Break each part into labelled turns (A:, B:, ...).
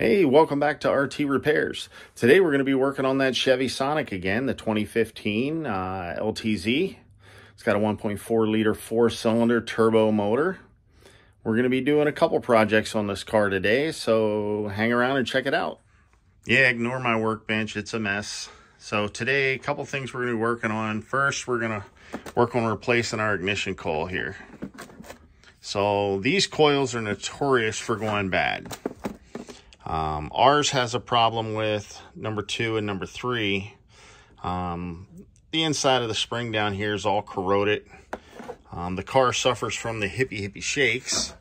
A: Hey, welcome back to RT Repairs. Today we're going to be working on that Chevy Sonic again, the 2015 LTZ. It's got a 1.4 liter 4-cylinder turbo motor. We're going to be doing a couple projects on this car today, so hang around and check it out. Yeah, ignore my workbench, it's a mess. So today, a couple things we're going to be working on. First, we're going to work on replacing our ignition coil here. So these coils are notorious for going bad. Ours has a problem with number 2 and number 3. The inside of the spring down here is all corroded. The car suffers from the hippie shakes.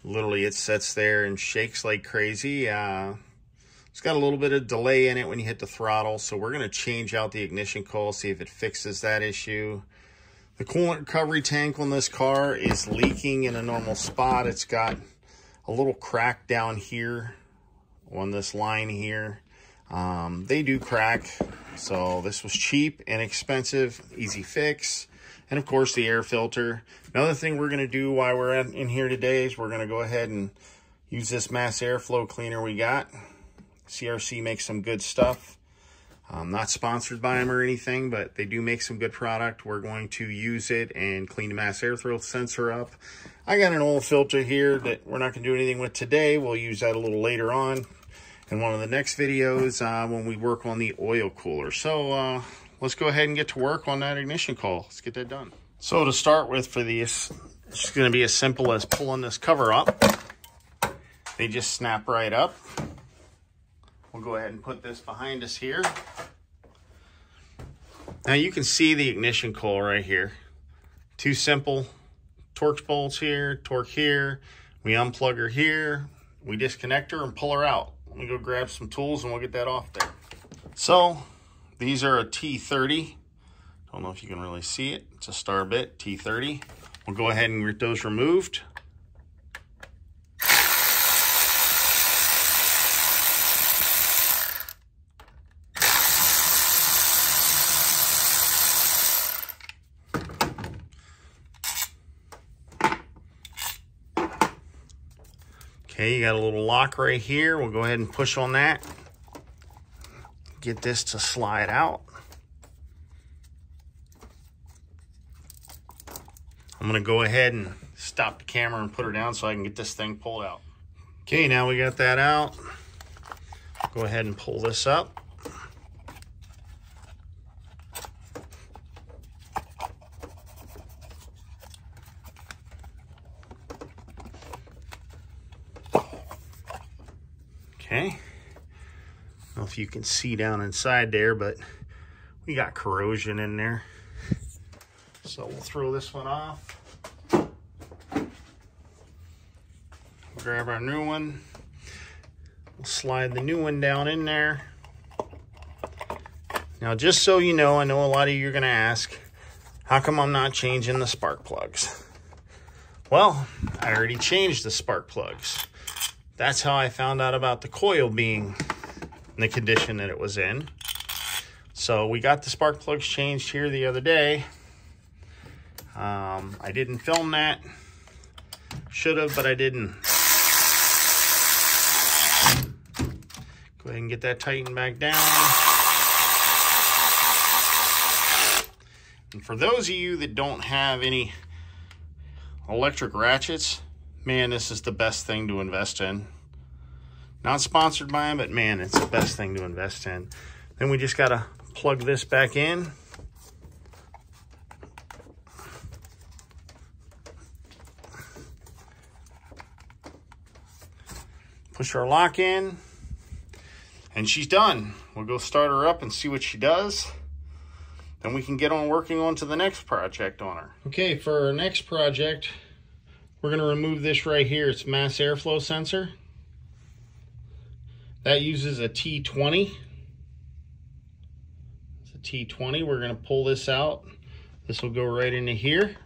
A: Literally, it sits there and shakes like crazy. It's got a little bit of delay in it when you hit the throttle, so we're going to change out the ignition coil, see if it fixes that issue. The coolant recovery tank on this car is leaking in a normal spot. It's got a little crack down here on this line here. They do crack, so this was cheap, inexpensive, easy fix. And of course the air filter. Another thing we're going to do while we're in here today is we're going to go ahead and use this mass airflow cleaner we got. CRC makes some good stuff. Not sponsored by them or anything, but they do make some good product. We're going to use it and clean the mass airflow sensor up. I got an oil filter here that we're not going to do anything with today. We'll use that a little later on in one of the next videos when we work on the oil cooler. So let's go ahead and get to work on that ignition coil. Let's get that done. So to start with for these, it's going to be as simple as pulling this cover up. They just snap right up. We'll go ahead and put this behind us here. Now you can see the ignition coil right here. Two simple Torx bolts here, torque here. We unplug her here. We disconnect her and pull her out. Let me go grab some tools and we'll get that off there. So these are a T30. Don't know if you can really see it. It's a star bit, T30. We'll go ahead and get those removed. Okay, you got a little lock right here. We'll go ahead and push on that. Get this to slide out. I'm gonna go ahead and stop the camera and put her down so I can get this thing pulled out. Okay, now we got that out. Go ahead and pull this up. Okay, I don't know if you can see down inside there, but we got corrosion in there. So we'll throw this one off. Grab our new one. We'll slide the new one down in there. Now, just so you know, I know a lot of you are going to ask, how come I'm not changing the spark plugs? Well, I already changed the spark plugs. That's how I found out about the coil being in the condition that it was in. So we got the spark plugs changed here the other day. I didn't film that. Should have, but I didn't. Go ahead and get that tightened back down. And for those of you that don't have any electric ratchets, man, this is the best thing to invest in. Not sponsored by them, but man, it's the best thing to invest in. Then we just gotta plug this back in. Push our lock in, and she's done. We'll go start her up and see what she does. Then we can get on working on to the next project on her. Okay, for our next project, we're going to remove this right here. It's mass airflow sensor. That uses a T20. It's a T20. We're going to pull this out. This will go right into here.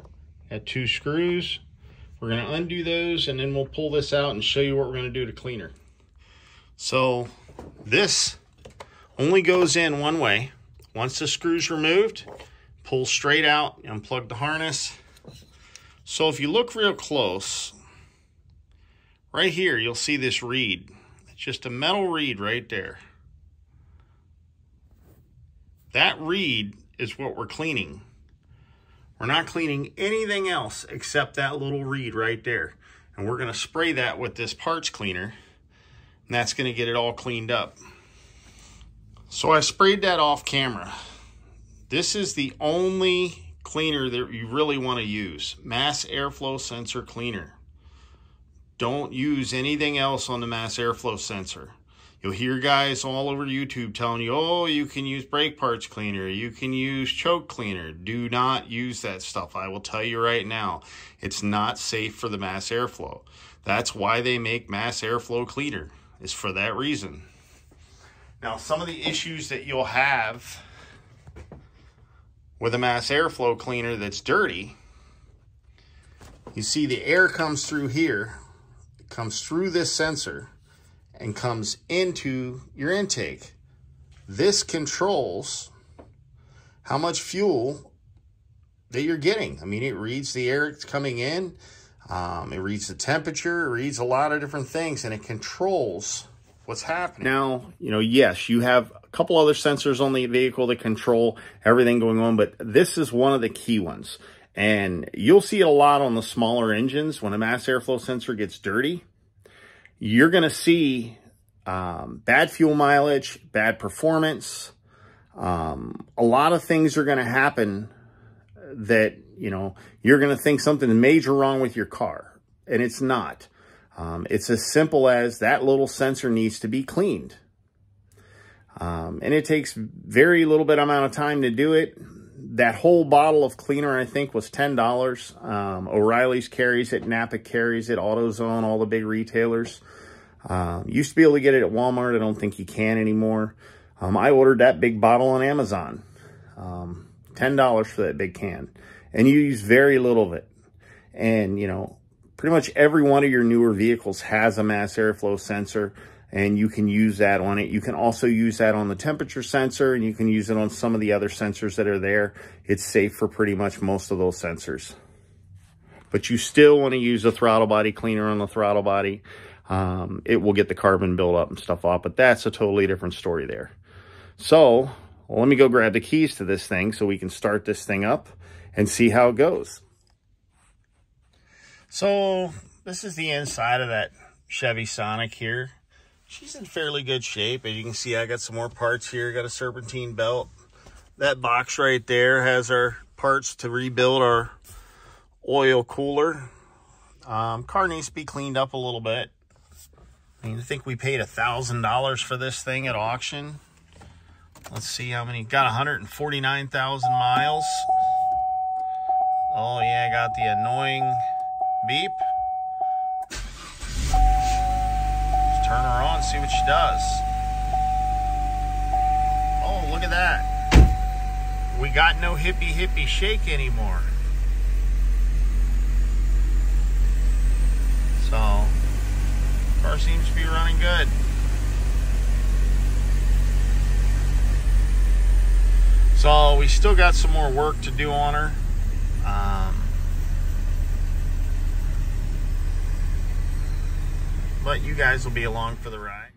A: Got 2 screws. We're going to undo those, and then we'll pull this out and show you what we're going to do to clean her. So this only goes in one way. Once the screw's removed, pull straight out, unplug the harness. So if you look real close, right here, you'll see this reed. just a metal reed right there. That reed is what we're cleaning. We're not cleaning anything else except that little reed right there. And we're going to spray that with this parts cleaner, and that's going to get it all cleaned up. So I sprayed that off camera. This is the only cleaner that you really want to use. Mass airflow sensor cleaner. Don't use anything else on the mass airflow sensor. You'll hear guys all over YouTube telling you, oh, you can use brake parts cleaner, you can use choke cleaner. Do not use that stuff. I will tell you right now, it's not safe for the mass airflow. That's why they make mass airflow cleaner, is for that reason. Now, some of the issues that you'll have with a mass airflow cleaner that's dirty, you see the air comes through here, it comes through this sensor, and comes into your intake. This controls how much fuel that you're getting. I mean, it reads the air that's coming in, it reads the temperature, it reads a lot of different things, and it controls what's happening. Now, you know, yes, you have a couple other sensors on the vehicle that control everything going on, but this is one of the key ones. And you'll see it a lot on the smaller engines. When a mass airflow sensor gets dirty, you're going to see bad fuel mileage, bad performance. A lot of things are going to happen that, you know, you're going to think something major wrong with your car, and it's not. It's as simple as that little sensor needs to be cleaned. And it takes very little bit amount of time to do it. That whole bottle of cleaner, I think, was $10. O'Reilly's carries it, Napa carries it, AutoZone, all the big retailers. Used to be able to get it at Walmart. I don't think you can anymore. I ordered that big bottle on Amazon. $10 for that big can. And you use very little of it. And, you know, pretty much every one of your newer vehicles has a mass airflow sensor, and you can use that on it. You can also use that on the temperature sensor, and you can use it on some of the other sensors that are there. It's safe for pretty much most of those sensors. But you still want to use a throttle body cleaner on the throttle body. It will get the carbon buildup and stuff off, but that's a totally different story there. So, well, let me go grab the keys to this thing so we can start this thing up and see how it goes. So, this is the inside of that Chevy Sonic here. She's in fairly good shape. As you can see, I got some more parts here. Got a serpentine belt. That box right there has our parts to rebuild our oil cooler. Car needs to be cleaned up a little bit. I mean, I think we paid $1,000 for this thing at auction. Let's see how many. Got 149,000 miles. Oh yeah, got the annoying beep. Let's turn her on, see what she does. Oh, look at that. We got no hippie shake anymore. So, car seems to be running good. So we still got some more work to do on her. But you guys will be along for the ride.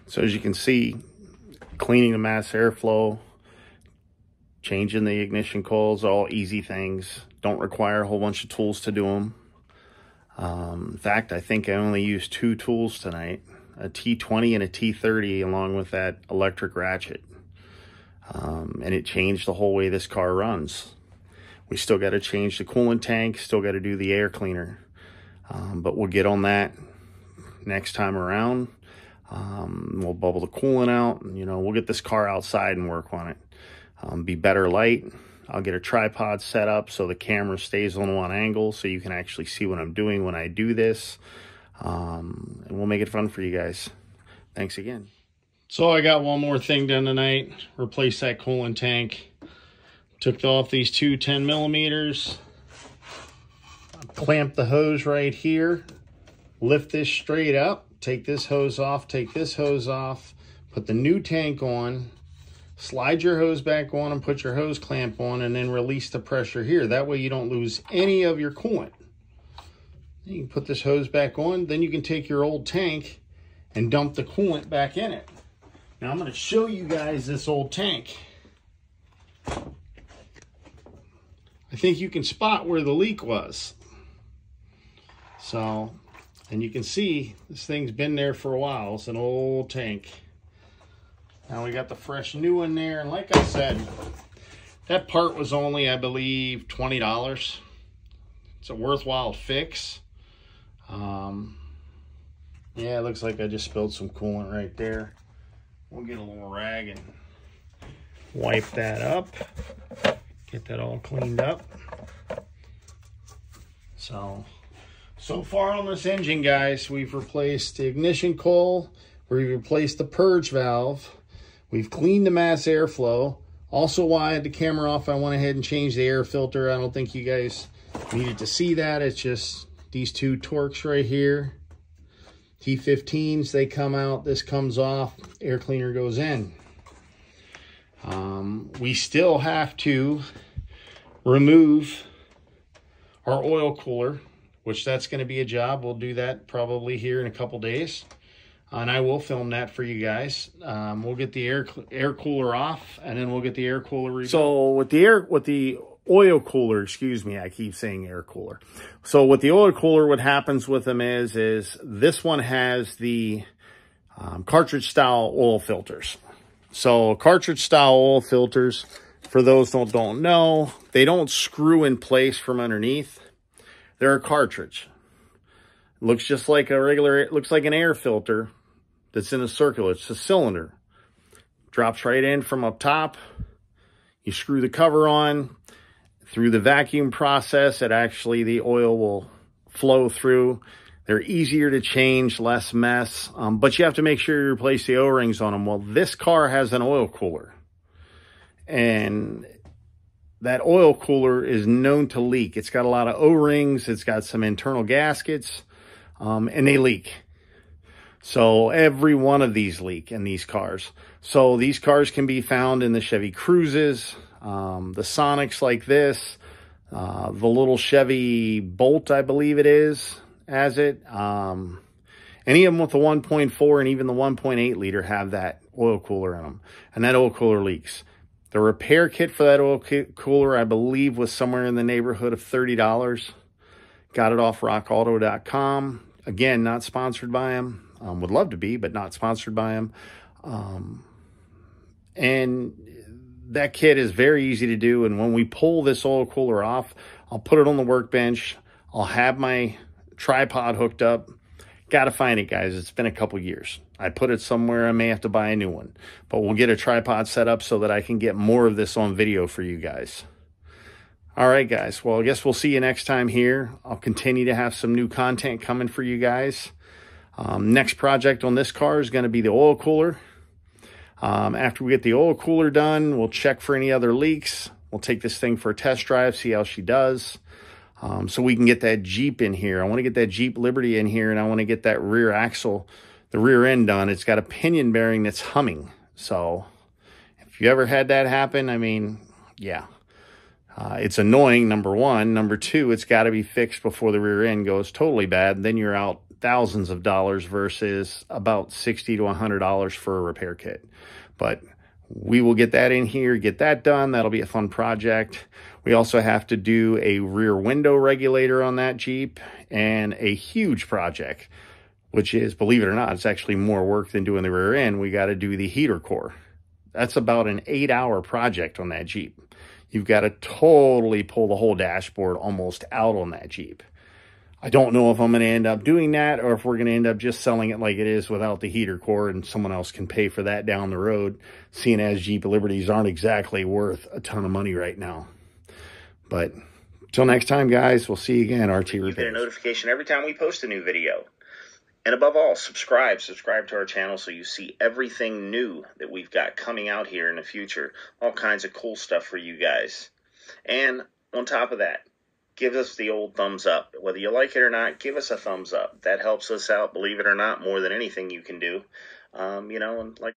A: So as you can see, cleaning the mass airflow, changing the ignition coils, all easy things. Don't require a whole bunch of tools to do them. In fact, I think I only used 2 tools tonight, a T20 and a T30 along with that electric ratchet. And it changed the whole way this car runs. We still got to change the coolant tank, still got to do the air cleaner. But we'll get on that next time around. We'll bubble the coolant out, and, you know, we'll get this car outside and work on it. Be better light. I'll get a tripod set up so the camera stays on one angle so you can actually see what I'm doing when I do this. And we'll make it fun for you guys. Thanks again. So I got one more thing done tonight. Replace that coolant tank. Took off these 2 10mm. Clamp the hose right here. Lift this straight up. Take this hose off. Take this hose off. Put the new tank on. Slide your hose back on and put your hose clamp on, and then release the pressure here. That way you don't lose any of your coolant. You can put this hose back on. Then you can take your old tank and dump the coolant back in it. Now I'm going to show you guys this old tank. I think you can spot where the leak was. So, and you can see this thing's been there for a while. It's an old tank. Now we got the fresh new one there. And like I said, that part was only, I believe, $20. It's a worthwhile fix. Yeah, it looks like I just spilled some coolant right there. We'll get a little rag and wipe that up. Get that all cleaned up. So far on this engine, guys, we've replaced the ignition coil. We've replaced the purge valve. We've cleaned the mass airflow. Also, while I had the camera off, I went ahead and changed the air filter. I don't think you guys needed to see that. It's just these two Torx right here. T15s, they come out, this comes off, air cleaner goes in. We still have to remove our oil cooler, which that's going to be a job. We'll do that probably here in a couple days. And I will film that for you guys. We'll get the air cooler off, and then we'll get the air cooler rebuilt. So with the oil cooler, excuse me, I keep saying air cooler. So with the oil cooler, what happens with them is this one has the cartridge style oil filters. So cartridge style oil filters, for those that don't know, they don't screw in place from underneath. They're a cartridge. It looks just like a regular, it looks like an air filter that's in a circular. It's a cylinder. Drops right in from up top. You screw the cover on. Through the vacuum process, the oil will flow through. They're easier to change, less mess, but you have to make sure you replace the O-rings on them. Well, this car has an oil cooler, and that oil cooler is known to leak. It's got a lot of O-rings. It's got some internal gaskets, and they leak. So every one of these leak in these cars. So these cars can be found in the Chevy Cruzes, the Sonics like this, the little Chevy Bolt, I believe it is, has it. Any of them with the 1.4 and even the 1.8 liter have that oil cooler in them, and that oil cooler leaks. The repair kit for that oil cooler, I believe, was somewhere in the neighborhood of $30. Got it off rockauto.com. Again, not sponsored by them. Would love to be, but not sponsored by them. And that kit is very easy to do. And when we pull this oil cooler off, I'll put it on the workbench. I'll have my tripod hooked up. Got to find it, guys. It's been a couple years. I put it somewhere. I may have to buy a new one. But we'll get a tripod set up so that I can get more of this on video for you guys. All right, guys. Well, I guess we'll see you next time here. I'll continue to have some new content coming for you guys. Next project on this car is going to be the oil cooler. After we get the oil cooler done, we'll check for any other leaks. We'll take this thing for a test drive, see how she does. So we can get that Jeep in here. I want to get that Jeep Liberty in here, and I want to get that rear axle, the rear end done. It's got a pinion bearing that's humming. So if you ever had that happen, I mean, yeah. It's annoying, number one. Number two, it's got to be fixed before the rear end goes totally bad. Then you're out thousands of dollars versus about $60 to $100 for a repair kit. But we will get that in here, get that done. That'll be a fun project. We also have to do a rear window regulator on that Jeep, and a huge project, which is, believe it or not, it's actually more work than doing the rear end. We got to do the heater core. That's about an 8-hour project on that Jeep. You've got to totally pull the whole dashboard almost out on that Jeep. I don't know if I'm going to end up doing that, or if we're going to end up just selling it like it is without the heater core, and someone else can pay for that down the road, seeing as Jeep Liberties aren't exactly worth a ton of money right now. But till next time, guys, we'll see you again, RT Repairs. You get a notification every time we post a new video. And above all, subscribe to our channel so you see everything new that we've got coming out here in the future. All kinds of cool stuff for you guys. And on top of that, give us the old thumbs up. Whether you like it or not, give us a thumbs up. That helps us out, believe it or not, more than anything you can do. You know, and like